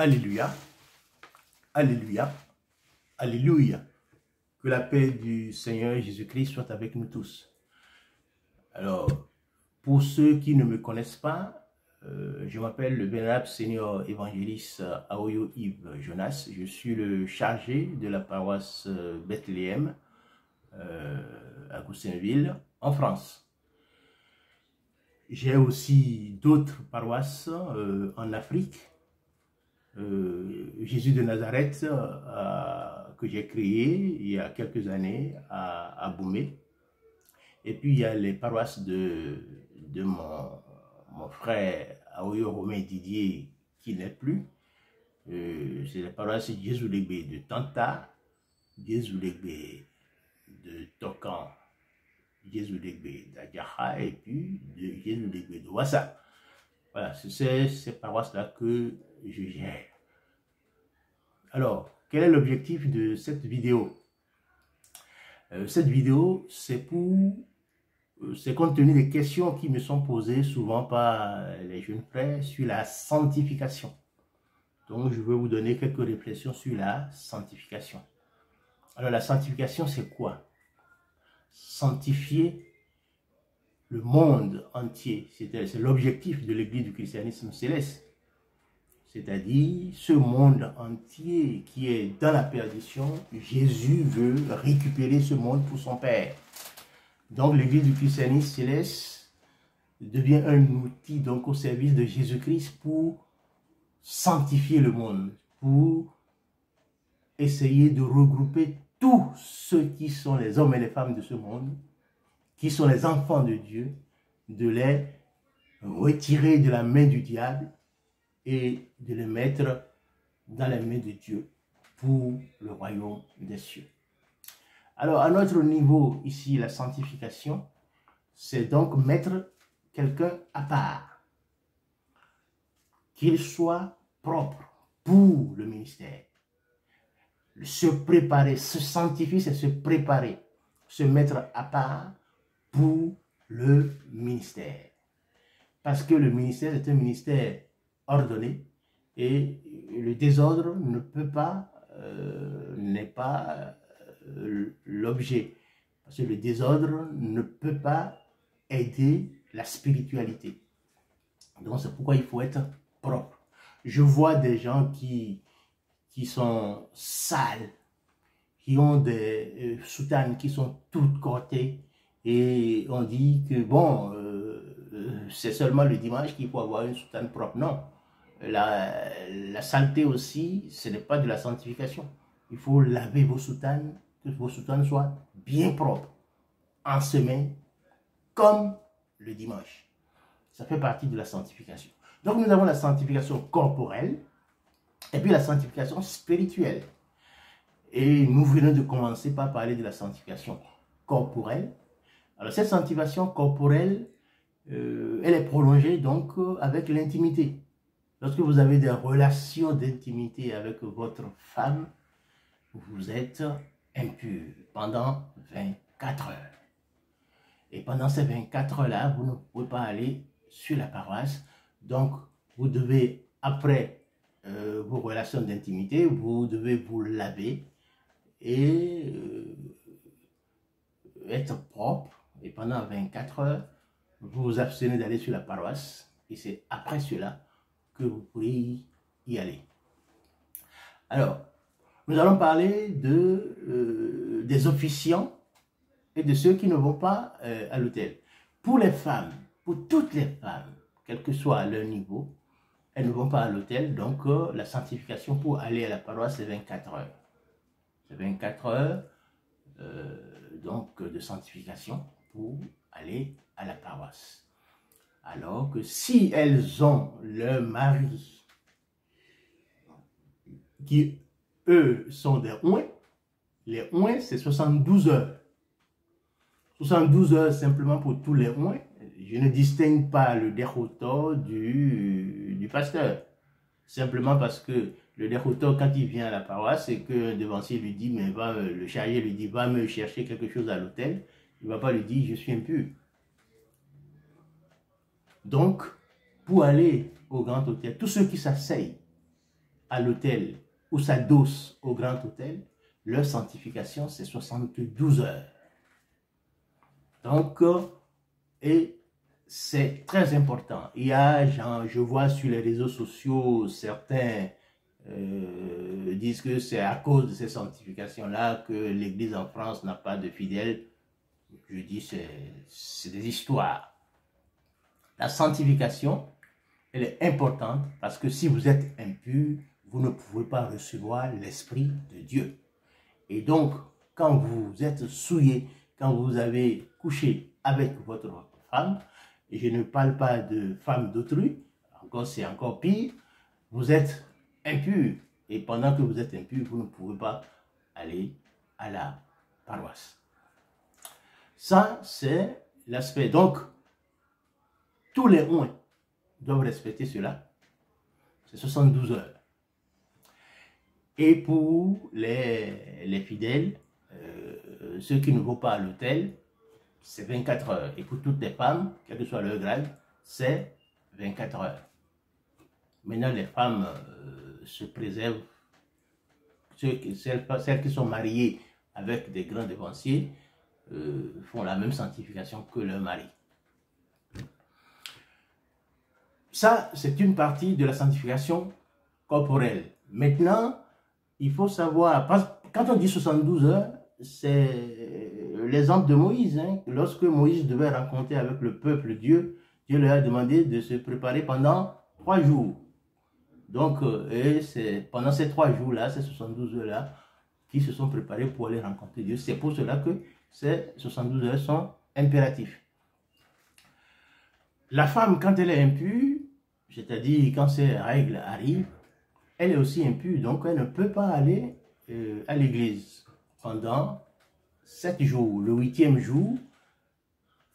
Alléluia, Alléluia, Alléluia. Que la paix du Seigneur Jésus-Christ soit avec nous tous. Alors, pour ceux qui ne me connaissent pas, je m'appelle le vénérable Seigneur évangéliste Aoyo Yves Jonas. Je suis le chargé de la paroisse Bethléem à Goussainville, en France. J'ai aussi d'autres paroisses en Afrique. Jésus de Nazareth que j'ai créé il y a quelques années à Boumé. Et puis il y a les paroisses de mon frère Aoyo Romain Didier qui n'est plus. C'est la paroisse Jésus-Légbé de Tanta, Jésus-Légbé de Tokan, Jésus-Légbé d'Adjaha et puis de Jésus-Légbé de Wassa. Voilà, c'est ces paroisses-là que je gère. Alors, quel est l'objectif de cette vidéo? Cette vidéo, c'est compte tenu des questions qui me sont posées souvent par les jeunes frères sur la sanctification. Donc, je vais vous donner quelques réflexions sur la sanctification. Alors, la sanctification, c'est quoi? Sanctifier le monde entier. C'est l'objectif de l'Église du christianisme céleste. C'est-à-dire ce monde entier qui est dans la perdition, Jésus veut récupérer ce monde pour son Père. Donc l'Église du christianisme céleste devient un outil donc au service de Jésus-Christ pour sanctifier le monde, pour essayer de regrouper tous ceux qui sont les hommes et les femmes de ce monde, qui sont les enfants de Dieu, de les retirer de la main du diable et de les mettre dans les mains de Dieu pour le royaume des cieux. Alors, à notre niveau, ici, la sanctification, c'est donc mettre quelqu'un à part, qu'il soit propre pour le ministère. Se préparer, se sanctifier, c'est se préparer, se mettre à part pour le ministère. Parce que le ministère est un ministère ordonné et le désordre ne peut pas, n'est pas l'objet. Parce que le désordre ne peut pas aider la spiritualité. Donc c'est pourquoi il faut être propre. Je vois des gens qui sont sales, qui ont des soutanes qui sont toutes cortées et on dit que bon, c'est seulement le dimanche qu'il faut avoir une soutane propre. Non. La saleté aussi, ce n'est pas de la sanctification. Il faut laver vos soutanes, que vos soutanes soient bien propres, en semaine, comme le dimanche. Ça fait partie de la sanctification. Donc nous avons la sanctification corporelle et puis la sanctification spirituelle. Et nous venons de commencer par parler de la sanctification corporelle. Alors cette sanctification corporelle, elle est prolongée donc avec l'intimité. Lorsque vous avez des relations d'intimité avec votre femme, vous êtes impur pendant 24 heures. Et pendant ces 24 heures-là, vous ne pouvez pas aller sur la paroisse. Donc, vous devez, après vos relations d'intimité, vous devez vous laver et être propre. Et pendant 24 heures, vous vous abstenez d'aller sur la paroisse. Et c'est après cela que vous pourrez y aller. Alors, nous allons parler des officiants et de ceux qui ne vont pas à l'autel. Pour les femmes, pour toutes les femmes, quel que soit leur niveau, elles ne vont pas à l'autel. Donc, la sanctification pour aller à la paroisse, c'est 24 heures. C'est 24 heures donc, de sanctification pour aller à la paroisse. Alors que si elles ont leur mari, qui eux sont des ouins, les ouins c'est 72 heures. 72 heures simplement pour tous les ouins. Je ne distingue pas le dérouteur du pasteur. Simplement parce que le dérouteur, quand il vient à la paroisse et que le devancier lui dit, mais le chargé lui dit, va me chercher quelque chose à l'hôtel, il ne va pas lui dire, je suis impur. Donc, pour aller au grand hôtel, tous ceux qui s'asseyent à l'autel ou s'adossent au grand autel, leur sanctification, c'est 72 heures. Donc, et c'est très important. Il y a, je vois sur les réseaux sociaux, certains disent que c'est à cause de ces sanctifications-là que l'Église en France n'a pas de fidèles. Je dis, c'est des histoires. La sanctification, elle est importante parce que si vous êtes impur, vous ne pouvez pas recevoir l'Esprit de Dieu. Et donc, quand vous êtes souillé, quand vous avez couché avec votre femme, et je ne parle pas de femme d'autrui, encore c'est encore pire, vous êtes impur. Et pendant que vous êtes impur, vous ne pouvez pas aller à la paroisse. Ça, c'est l'aspect. Donc, tous les oints doivent respecter cela. C'est 72 heures. Et pour les fidèles, ceux qui ne vont pas à l'autel, c'est 24 heures. Et pour toutes les femmes, quel que soit leur grade, c'est 24 heures. Maintenant, les femmes se préservent. Celles qui sont mariées avec des grands dévanciers font la même sanctification que leur mari. Ça, c'est une partie de la sanctification corporelle. Maintenant, il faut savoir, quand on dit 72 heures, c'est l'exemple de Moïse. Hein. Lorsque Moïse devait rencontrer avec le peuple Dieu, Dieu leur a demandé de se préparer pendant 3 jours. Donc, c'est pendant ces 3 jours-là, ces 72 heures-là, qui se sont préparés pour aller rencontrer Dieu. C'est pour cela que ces 72 heures sont impératifs. La femme, quand elle est impure, c'est-à-dire quand ces règles arrivent, elle est aussi impure, donc elle ne peut pas aller à l'église pendant 7 jours. Le 8e jour,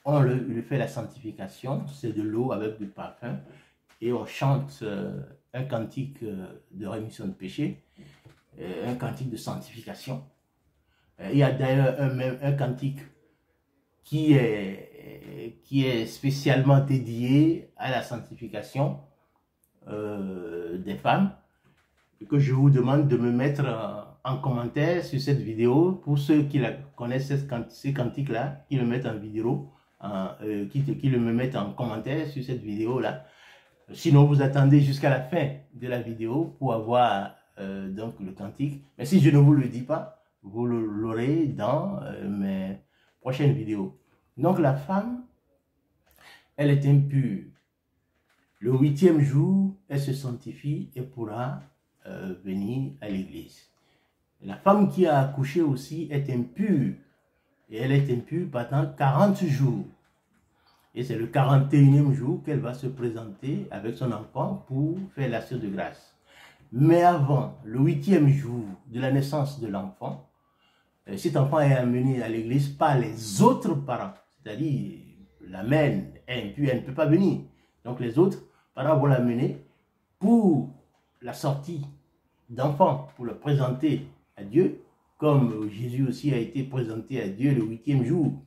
on lui fait la sanctification, c'est de l'eau avec du parfum, et on chante un cantique de rémission de péché, un cantique de sanctification. Il y a d'ailleurs un cantique qui est spécialement dédié à la sanctification des femmes, et que je vous demande de me mettre en commentaire sur cette vidéo, pour ceux qui la connaissent, ces cantiques-là, qui le mettent en vidéo, qui me mettent en commentaire sur cette vidéo-là. Sinon, vous attendez jusqu'à la fin de la vidéo pour avoir donc le cantique. Mais si je ne vous le dis pas, vous l'aurez dans mes prochaines vidéos. Donc la femme, elle est impure. Le 8e jour, elle se sanctifie et pourra venir à l'église. La femme qui a accouché aussi est impure. Et elle est impure pendant 40 jours. Et c'est le 41e jour qu'elle va se présenter avec son enfant pour faire l'action de grâce. Mais avant le 8e jour de la naissance de l'enfant, cet enfant est amené à l'église par les autres parents. C'est-à-dire, la mère est impure, elle ne peut pas venir. Donc les autres parents vont l'amener pour la sortie d'enfant, pour le présenter à Dieu, comme Jésus aussi a été présenté à Dieu le 8e jour.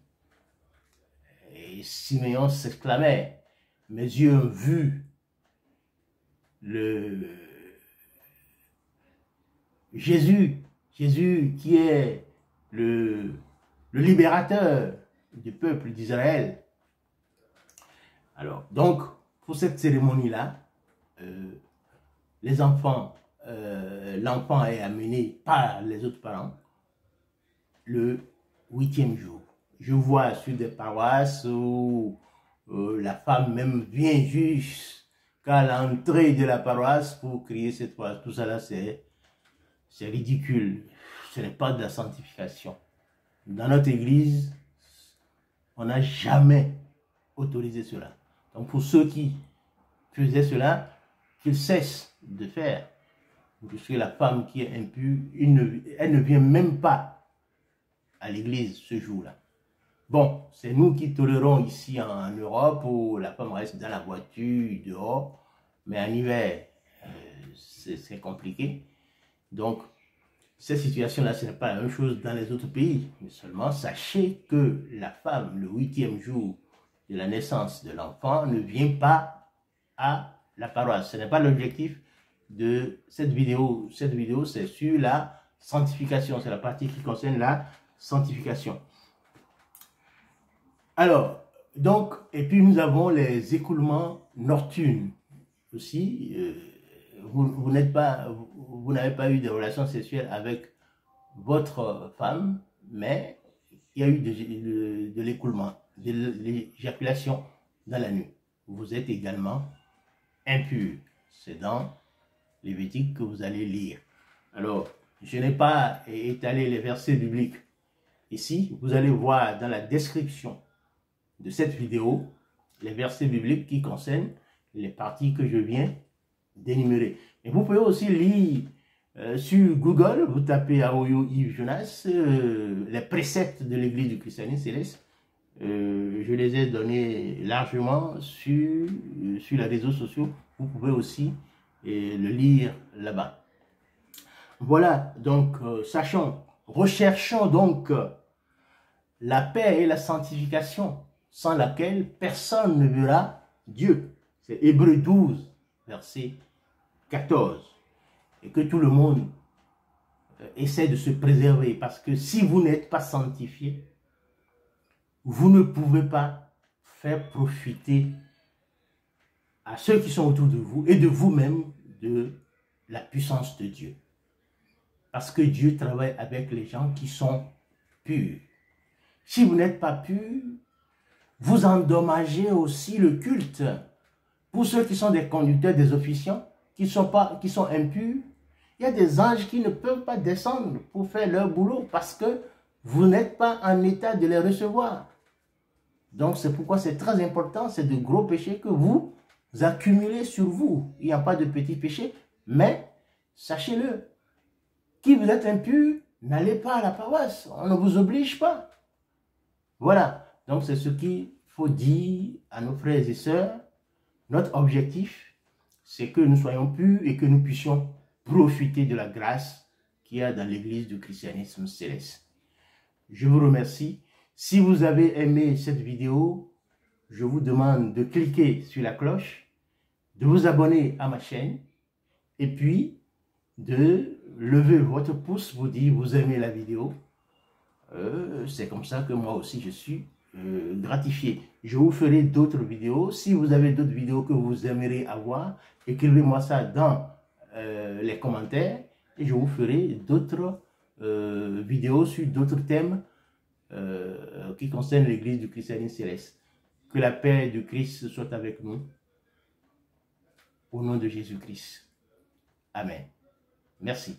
Et Siméon s'exclamait, mes yeux ont vu le Jésus qui est le libérateur du peuple d'Israël. Alors, donc, pour cette cérémonie-là, les enfants, l'enfant est amené par les autres parents le 8e jour. Je vois sur des paroisses où la femme même vient jusqu'à l'entrée de la paroisse pour crier cette phrase. Tout ça là, c'est ridicule. Ce n'est pas de la sanctification. Dans notre église, on n'a jamais autorisé cela. Donc pour ceux qui faisaient cela, qu'ils cessent de faire. Puisque la femme qui est impure, elle ne vient même pas à l'église ce jour-là. Bon, c'est nous qui tolérons ici en Europe où la femme reste dans la voiture, dehors, mais en hiver, c'est compliqué. Donc, cette situation-là, ce n'est pas la même chose dans les autres pays. Mais seulement, sachez que la femme, le 8e jour de la naissance de l'enfant, ne vient pas à la paroisse. Ce n'est pas l'objectif de cette vidéo. Cette vidéo, c'est sur la sanctification. C'est la partie qui concerne la sanctification. Alors, donc, et puis nous avons les écoulements nocturnes aussi. Vous n'avez pas eu de relations sexuelles avec votre femme, mais il y a eu de l'écoulement, de l'éjaculation dans la nuit. Vous êtes également impur. C'est dans Lévitique que vous allez lire. Alors, je n'ai pas étalé les versets bibliques ici. Vous allez voir dans la description de cette vidéo les versets bibliques qui concernent les parties que je viens d'énumérer. Et vous pouvez aussi lire sur Google, vous tapez Aoyo Yves Jonas, les préceptes de l'Église du christianisme céleste. Je les ai donnés largement sur les réseaux sociaux. Vous pouvez aussi le lire là-bas. Voilà, donc recherchons donc la paix et la sanctification, sans laquelle personne ne verra Dieu. C'est Hébreux 12, verset 14. Et que tout le monde essaie de se préserver, parce que si vous n'êtes pas sanctifié, vous ne pouvez pas faire profiter à ceux qui sont autour de vous et de vous-même de la puissance de Dieu. Parce que Dieu travaille avec les gens qui sont purs. Si vous n'êtes pas pur, vous endommagez aussi le culte. Pour ceux qui sont des conducteurs, des officiants, qui sont impurs, il y a des anges qui ne peuvent pas descendre pour faire leur boulot parce que vous n'êtes pas en état de les recevoir. Donc c'est pourquoi c'est très important, c'est de gros péchés que vous accumulez sur vous. Il n'y a pas de petits péchés, mais sachez-le, qui vous êtes impur, n'allez pas à la paroisse, on ne vous oblige pas. Voilà, donc c'est ce qu'il faut dire à nos frères et sœurs. Notre objectif, c'est que nous soyons purs et que nous puissions profiter de la grâce qu'il y a dans l'Église du christianisme céleste. Je vous remercie. Si vous avez aimé cette vidéo, je vous demande de cliquer sur la cloche, de vous abonner à ma chaîne et puis de lever votre pouce, vous dire vous aimez la vidéo. C'est comme ça que moi aussi je suis gratifié. Je vous ferai d'autres vidéos. Si vous avez d'autres vidéos que vous aimeriez avoir, écrivez-moi ça dans les commentaires et je vous ferai d'autres vidéos sur d'autres thèmes qui concernent l'Église du christianisme céleste. Que la paix de Christ soit avec nous. Au nom de Jésus-Christ. Amen. Merci.